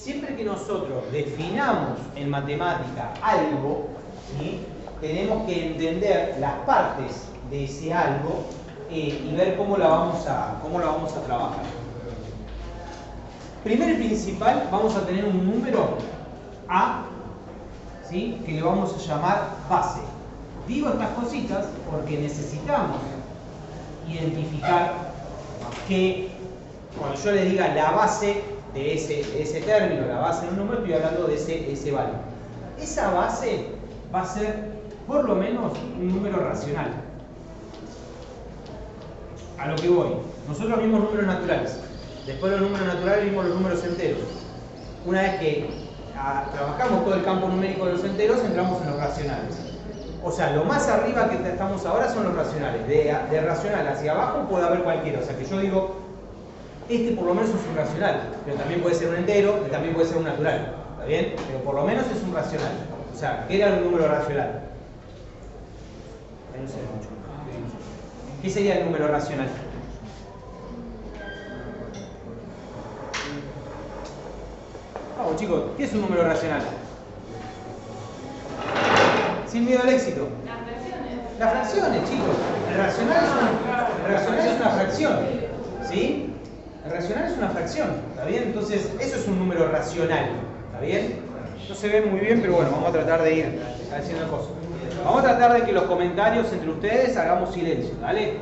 siempre que nosotros definamos en matemática algo, ¿sí? Tenemos que entender las partes de ese algo y ver cómo la vamos a trabajar. Primero y principal, vamos a tener un número A, ¿sí? Que le vamos a llamar base. Digo estas cositas porque necesitamos identificar que cuando yo le diga la base de ese término, la base de un número, estoy hablando de ese valor. Esa base va a ser por lo menos un número racional. A lo que voy. Nosotros vimos números naturales. Después de los números naturales vimos los números enteros. Una vez que trabajamos todo el campo numérico de los enteros, entramos en los racionales. O sea, lo más arriba que estamos ahora son los racionales. De racional hacia abajo puede haber cualquiera. O sea, que yo digo, este por lo menos es un racional. Pero también puede ser un entero y también puede ser un natural. ¿Está bien? Pero por lo menos es un racional. O sea, ¿qué era un número racional? No sé mucho. ¿Qué sería el número racional? Vamos chicos, ¿qué es un número racional? Sin miedo al éxito. Las fracciones. Las fracciones, chicos. El racional es una fracción. ¿Sí? El racional es una fracción. ¿Está bien? Entonces, eso es un número racional. ¿Está bien? No se ve muy bien, pero bueno, vamos a tratar de ir haciendo cosas. Vamos a tratar de que los comentarios entre ustedes hagamos silencio, ¿vale?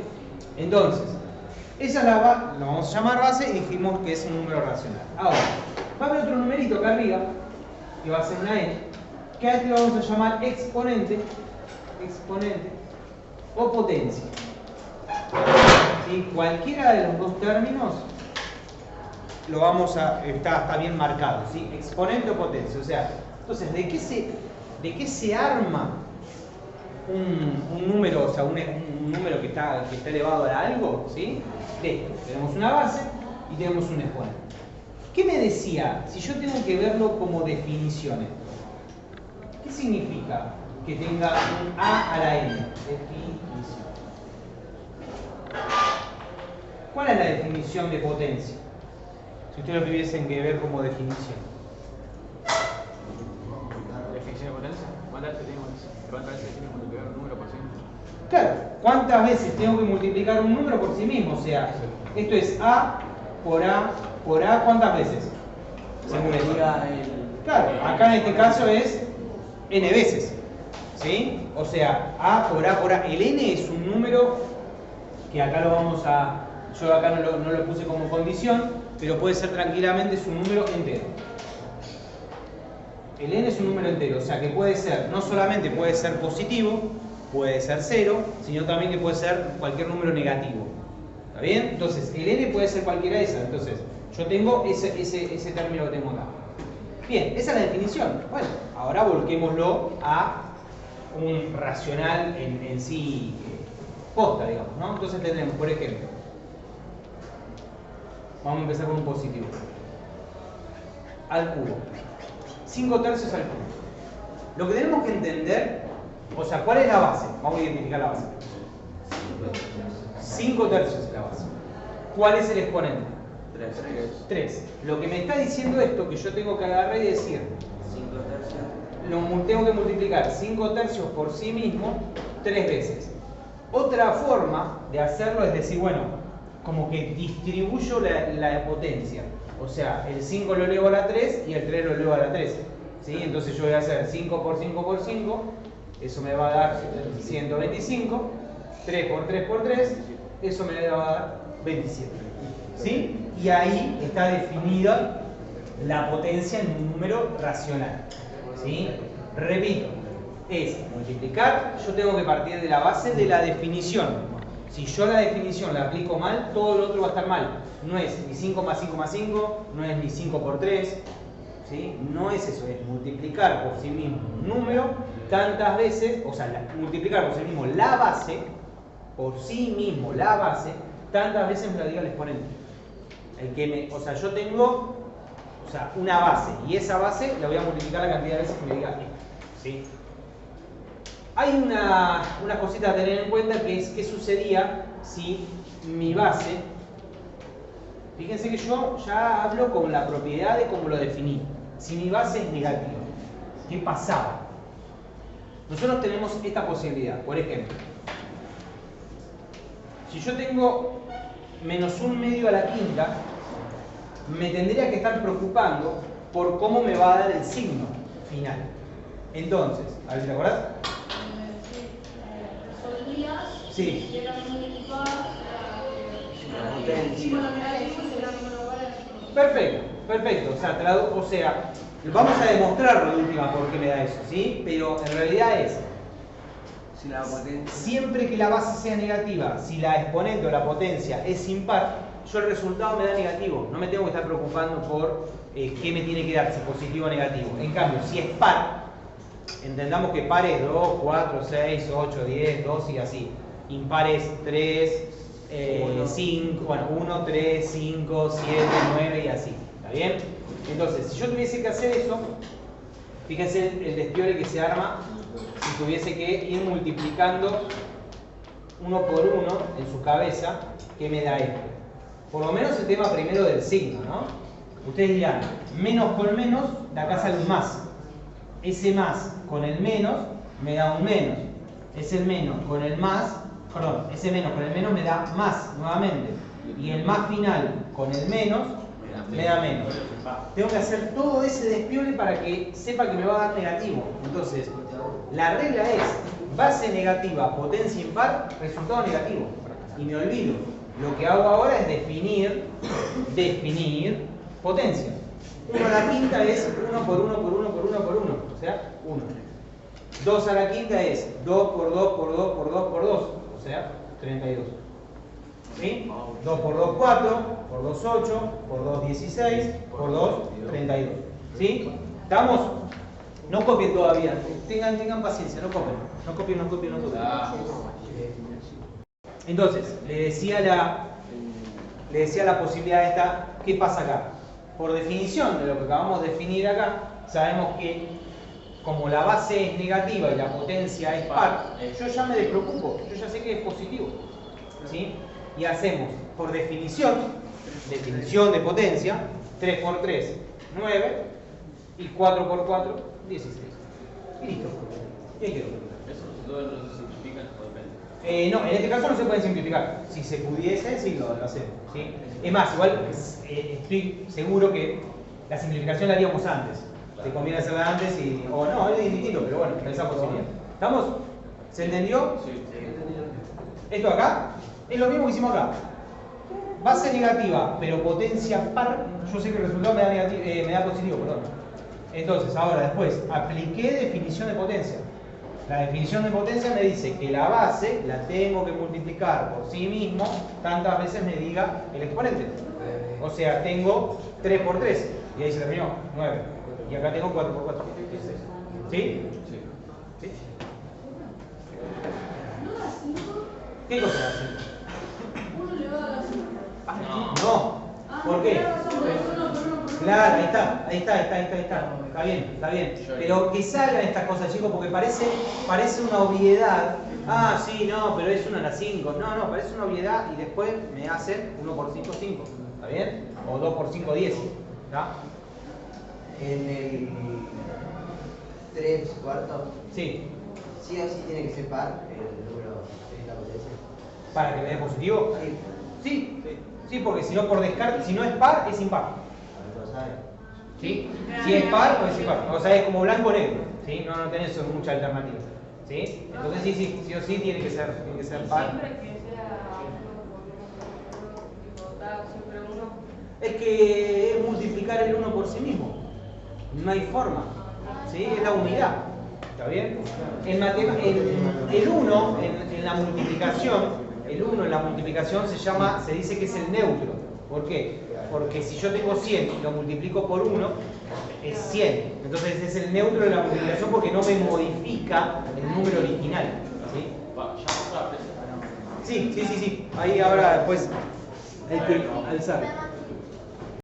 Entonces, esa es la lo vamos a llamar base y dijimos que es un número racional. Ahora, va a haber otro numerito acá arriba, que va a ser una n, que a este lo vamos a llamar exponente o potencia. ¿Sí? Cualquiera de los dos términos lo vamos a, está bien marcado, ¿sí? Exponente o potencia. O sea, entonces, ¿de qué se arma un número, o sea, un número que está elevado a algo? ¿Sí? De esto. Tenemos una base y tenemos un exponente. ¿Qué me decía? Si yo tengo que verlo como definiciones, ¿qué significa que tenga un a la n? Definición. ¿Cuál es la definición de potencia? Si ustedes lo tuviesen que ver como definición. ¿Definición de potencia? ¿Cuántas veces tengo que multiplicar un número por sí mismo? Claro, ¿cuántas veces tengo que multiplicar un número por sí mismo? O sea, esto es a por a por a, ¿cuántas veces? Según esto. Claro, acá en este caso es n veces. ¿Sí? O sea, a por a por a. El n es un número que acá lo vamos a... Yo acá no lo puse como condición, pero puede ser tranquilamente es un número entero. El n es un número entero, o sea que puede ser, no solamente puede ser positivo, puede ser 0, sino también que puede ser cualquier número negativo. ¿Está bien? Entonces, el n puede ser cualquiera de esas. Entonces, yo tengo ese término que tengo acá. Bien, esa es la definición. Bueno, ahora volquémoslo a un racional en sí posta, digamos, ¿no? Entonces tendremos, por ejemplo, vamos a empezar con un positivo. Al cubo. 5 tercios al cubo. Lo que tenemos que entender, o sea, ¿cuál es la base? Vamos a identificar la base. 5 tercios es la base. ¿Cuál es el exponente? 3. Lo que me está diciendo esto, que yo tengo que agarrar y decir, 5 tercios. Tengo que multiplicar 5 tercios por sí mismo 3 veces. Otra forma de hacerlo es decir, bueno, como que distribuyo la potencia. O sea, el 5 lo elevo a la 3 y el 3 lo elevo a la 3. ¿Sí? Entonces yo voy a hacer 5 por 5 por 5. Eso me va a dar 125. 3 por 3 por 3. Eso me va a dar 27. ¿Sí? Y ahí está definida la potencia en un número racional. ¿Sí? Repito, es multiplicar. Yo tengo que partir de la base de la definición. Si yo la definición la aplico mal, todo lo otro va a estar mal. No es ni 5 más 5 más 5, no es ni 5 por 3. ¿Sí? No es eso, es multiplicar por sí mismo un número tantas veces, o sea, multiplicar por sí mismo la base, tantas veces me lo diga el exponente. O sea, yo tengo una base y esa base la voy a multiplicar la cantidad de veces que me diga esto. ¿Sí? Hay una cosita a tener en cuenta que es qué sucedía si mi base Fíjense que yo ya hablo con la propiedad de cómo lo definí. Si mi base es negativa, ¿qué pasaba? Nosotros tenemos esta posibilidad. Por ejemplo, si yo tengo menos 1/2 a la quinta, me tendría que estar preocupando por cómo me va a dar el signo final. Entonces, a ver si te acordás. Sí. Perfecto, perfecto. O sea, vamos a demostrarlo de última por qué me da eso, ¿sí? Pero en realidad es, siempre que la base sea negativa, si la exponente o la potencia es impar, yo el resultado me da negativo. No me tengo que estar preocupando por qué me tiene que dar, si positivo o negativo. En cambio, si es par, entendamos que par es 2, 4, 6, 8, 10, 12 y así. Impar es 3, 5, bueno, 1, 3, 5, 7, 9 y así. ¿Está bien? Entonces, si yo tuviese que hacer eso, fíjense el despiole que se arma si tuviese que ir multiplicando uno por uno en su cabeza, ¿qué me da esto? Por lo menos el tema primero del signo, ¿no? Ustedes dirán, menos con menos, de acá sale un más. Ese más con el menos me da un menos. Ese menos con el más, perdón, ese menos con el menos me da más nuevamente. Y el más final con el menos me da menos. Tengo que hacer todo ese despiole para que sepa que me va a dar negativo. Entonces, la regla es base negativa, potencia impar, resultado negativo. Y me olvido. Lo que hago ahora es definir potencia. 1 a la quinta es 1 por 1 por 1 por 1 por 1. O sea, 1. 2 a la quinta es 2 por 2 por 2 por 2 por 2. O sea, 32. ¿Sí? 2 por 2, 4, por 2, 8, por 2, 16, por 2, 32. ¿Sí? ¿Estamos? No copien todavía. Tengan paciencia, no copien. No copien. Entonces, le decía la posibilidad esta, ¿qué pasa acá? Por definición de lo que acabamos de definir acá, sabemos que como la base es negativa y la potencia es par, yo ya me despreocupo, yo ya sé que es positivo. ¿Sí? Y hacemos, por definición de potencia, 3 por 3, 9, y 4 por 4, 16. Y listo. ¿Qué quedó? ¿Eso no se simplifica o depende? No, en este caso no se puede simplificar. Si se pudiese, sí lo hacemos. ¿Sí? Es más, igual estoy seguro que la simplificación la haríamos antes. Te conviene hacerla antes o no, es distinto, pero bueno, esa posibilidad. ¿Estamos? ¿Se entendió? Sí. Esto acá es lo mismo que hicimos acá. Base negativa, pero potencia par, yo sé que el resultado me da positivo, perdón. Entonces, ahora después, apliqué definición de potencia. La definición de potencia me dice que la base la tengo que multiplicar por sí mismo tantas veces me diga el exponente. O sea, tengo 3 por 3, y ahí se terminó, 9. Y acá tengo 4 por 4, 16. ¿Sí? Sí. ¿Qué cosa da 5? 1 elevado a la 5. No. ¿Por qué? Claro, ahí está. Está bien. Pero que salgan estas cosas, chicos, porque parece una obviedad. Ah, sí, no, pero es 1 a la 5. No, parece una obviedad y después me hacen 1 por 5, 5. ¿Está bien? O 2 por 5, 10. ¿Está? En el 3 cuarto, Sí. sí o sí tiene que ser par el número de esta potencia. ¿Para que me dé positivo? Sí. Sí, porque si no, por descarte, si no es par, es impar. No lo sabe. ¿Sí? Si es par o es impar. O sea, es como blanco o negro. ¿Sí? No tenés mucha alternativa. ¿Sí? Entonces sí o sí tiene que ser par. Siempre que sea siempre uno. Es que es multiplicar el 1 por sí mismo. No hay forma. ¿Sí? Es la unidad. ¿Está bien? El 1 en la multiplicación, se dice que es el neutro. ¿Por qué? Porque si yo tengo 100 y lo multiplico por 1, es 100. Entonces es el neutro de la multiplicación porque no me modifica el número original. ¿Sí? Sí. Ahí ahora después hay que alzar.